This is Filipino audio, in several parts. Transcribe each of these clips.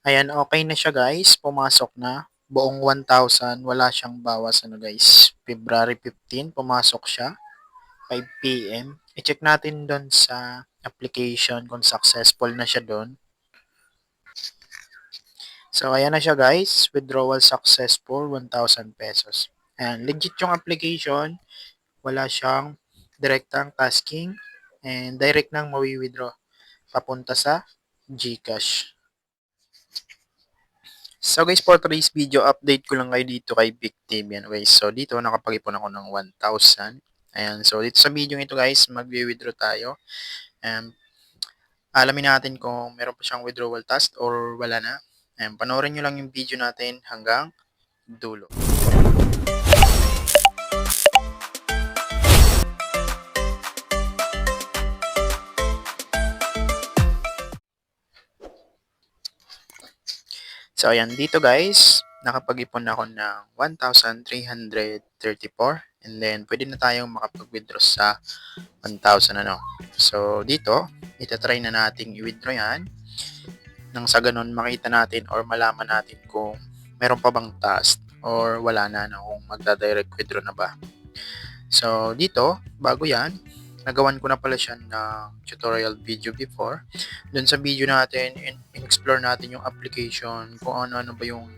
Ayan, okay na siya guys, pumasok na. Buong 1,000 wala siyang bawas guys. February 15 pumasok siya, 5 PM. I-check natin do'n sa application kung successful na siya do'n. So ayan na siya guys, withdrawal successful, 1,000 pesos. Ayan, legit yung application, wala siyang direktang tasking and direct nang mawi-withdraw papunta sa GCash. So guys, for today's video, update ko lang kayo dito kay Big TV. Yan guys. So dito nakapag-ipon ako ng 1,000. Ayan. So dito sa video ito guys, mag-withdraw tayo. And alamin natin kung meron pa siyang withdrawal task or wala na. Ayan. Panoorin nyo lang yung video natin hanggang dulo. So ayan, dito guys, nakapag-ipon ako ng 1,334 and then pwede na tayong makapag-withdraw sa 1,000 ano. So dito, itatry na nating i-withdraw yan nang sa ganun makita natin or malaman natin kung meron pa bang task or wala na kung magda-direct withdraw na ba. So dito, bago yan, nagawan ko na pala siya ng tutorial video before. Doon sa video natin, in-explore natin yung application, kung ano-ano ba yung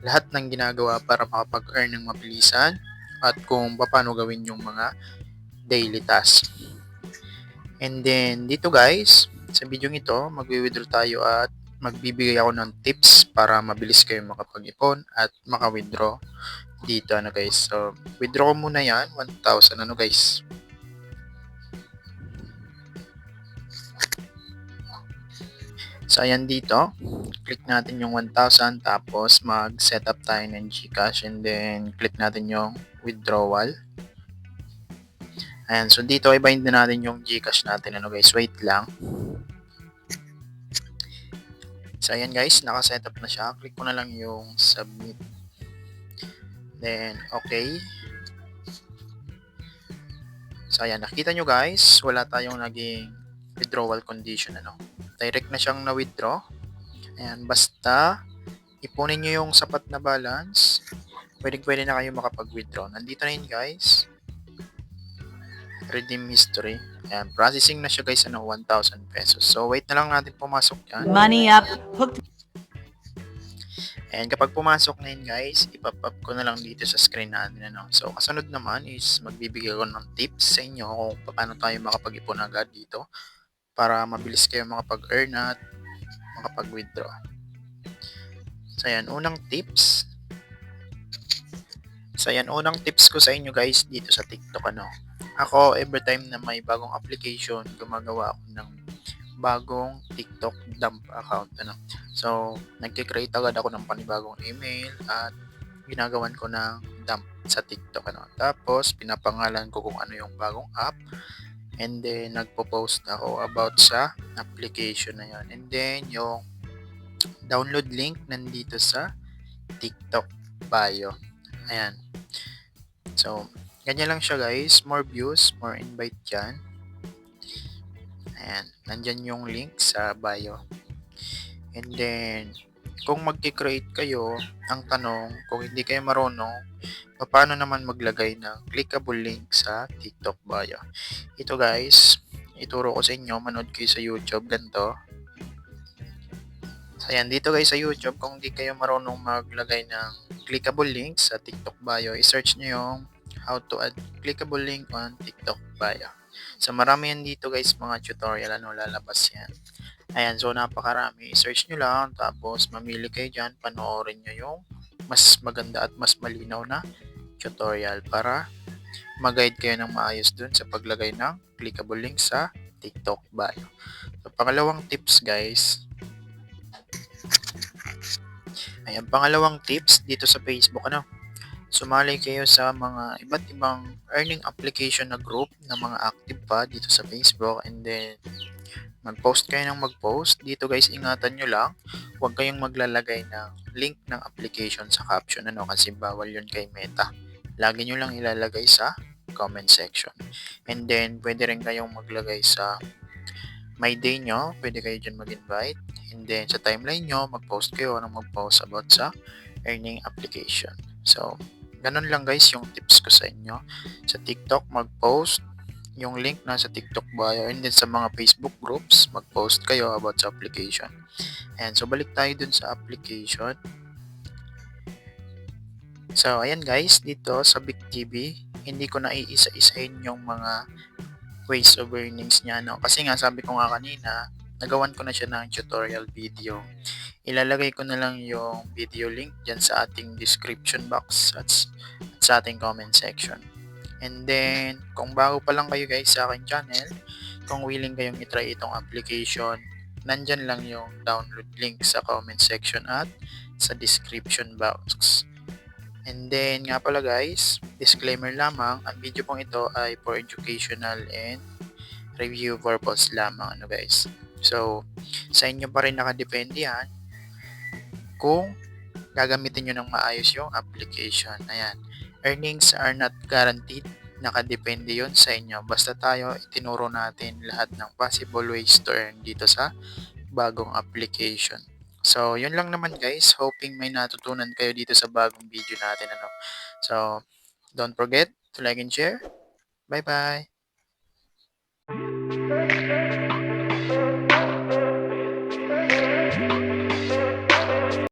lahat ng ginagawa para makapag-earn ng mabilisan at kung paano gawin yung mga daily tasks. And then dito guys, sa video ito, magwi-withdraw tayo at magbibigay ako ng tips para mabilis kayo makapag-ipon at maka-withdraw dito guys. So, withdraw ko muna yan, 1,000 guys. So, ayan dito, click natin yung 1,000 tapos mag-setup tayo ng GCash and then click natin yung withdrawal. Ayan, so dito i-bind na natin yung GCash natin guys, wait lang. So, ayan guys, naka-setup na siya. Click ko na lang yung submit. Then, okay. So, ayan, nakita nyo guys, wala tayong naging withdrawal condition direct na siyang na-withdraw. Ayan, basta ipunin nyo yung sapat na balance, pwede na kayo makapag-withdraw. Nandito na yun guys. Redeem history. Ayan, processing na siya guys, 1,000 pesos. So, wait na lang natin pumasok yan. Money up, hooked. And kapag pumasok na yun guys, ipop-up ko na lang dito sa screen natin. So, kasunod naman is magbibigay ko ng tips sa inyo kung paano tayo makapag-ipon agad dito para mabilis kayo makapag-earn at makapag-withdraw. So, ayan, unang tips. Unang tips ko sa inyo guys dito sa TikTok. Ako, every time na may bagong application, gumagawa ako ng bagong TikTok dump account. So, nagkikreate agad ako ng panibagong email at ginagawan ko ng dump sa TikTok. Tapos, pinapangalan ko kung ano yung bagong app. And then, nagpo-post ako about sa application na yun. And then, yung download link nandito sa TikTok bio. Ayan. So, ganyan lang siya guys. More views, more invite dyan. Ayan. Nandyan yung link sa bio. And then, kung magki-create kayo, ang tanong, kung hindi kayo marunong, paano naman maglagay ng clickable link sa TikTok bio? Ito guys, ituro ko sa inyo, manood kayo sa YouTube, ganito. So ayan, dito guys sa YouTube, kung hindi kayo marunong maglagay ng clickable link sa TikTok bio, i-search nyo yung how to add clickable link on TikTok bio. So marami yan dito guys, mga tutorial, lalabas yan. Ayan, so napakarami. I-search nyo lang, tapos mamili kayo dyan, panoorin nyo yung mas maganda at mas malinaw na tutorial para mag-guide kayo ng maayos dun sa paglagay ng clickable link sa TikTok bio. So, pangalawang tips guys. Ayan, pangalawang tips dito sa Facebook, sumali kayo sa mga iba't ibang earning application na group na mga active pa dito sa Facebook and then mag-post kayo ng mag-post. Dito guys, ingatan nyo lang, huwag kayong maglalagay ng link ng application sa caption kasi bawal yun kay Meta. Lagi nyo lang ilalagay sa comment section. And then, pwede rin kayong maglagay sa my day nyo. Pwede kayo dyan mag-invite. And then sa timeline nyo, mag-post kayo ng mag-post about sa earning application. So, ganun lang guys yung tips ko sa inyo. Sa TikTok, mag-post yung link na sa TikTok bio, and then sa mga Facebook groups, mag-post kayo about sa application. And so, balik tayo dun sa application. So, ayan guys, dito sa Big TV, hindi ko na iisa-isahin yung mga ways of earnings niya, no? Kasi nga, sabi ko nga kanina, nagawan ko na siya ng tutorial video. Ilalagay ko na lang yung video link dyan sa ating description box at sa ating comment section. And then, kung bago pa lang kayo guys sa aking channel, kung willing kayong itry itong application, nandyan lang yung download link sa comment section at sa description box. And then nga pala guys, disclaimer lamang, ang video pong ito ay for educational and review purpose lamang ano guys. So, sa inyo pa rin nakadepende yan kung gagamitin nyo ng maayos yung application. Ayan. Earnings are not guaranteed. Nakadepende yon sa inyo. Basta tayo, itinuro natin lahat ng possible ways to earn dito sa bagong application. So, yun lang naman guys. Hoping may natutunan kayo dito sa bagong video natin. Ano. So, don't forget to like and share. Bye-bye!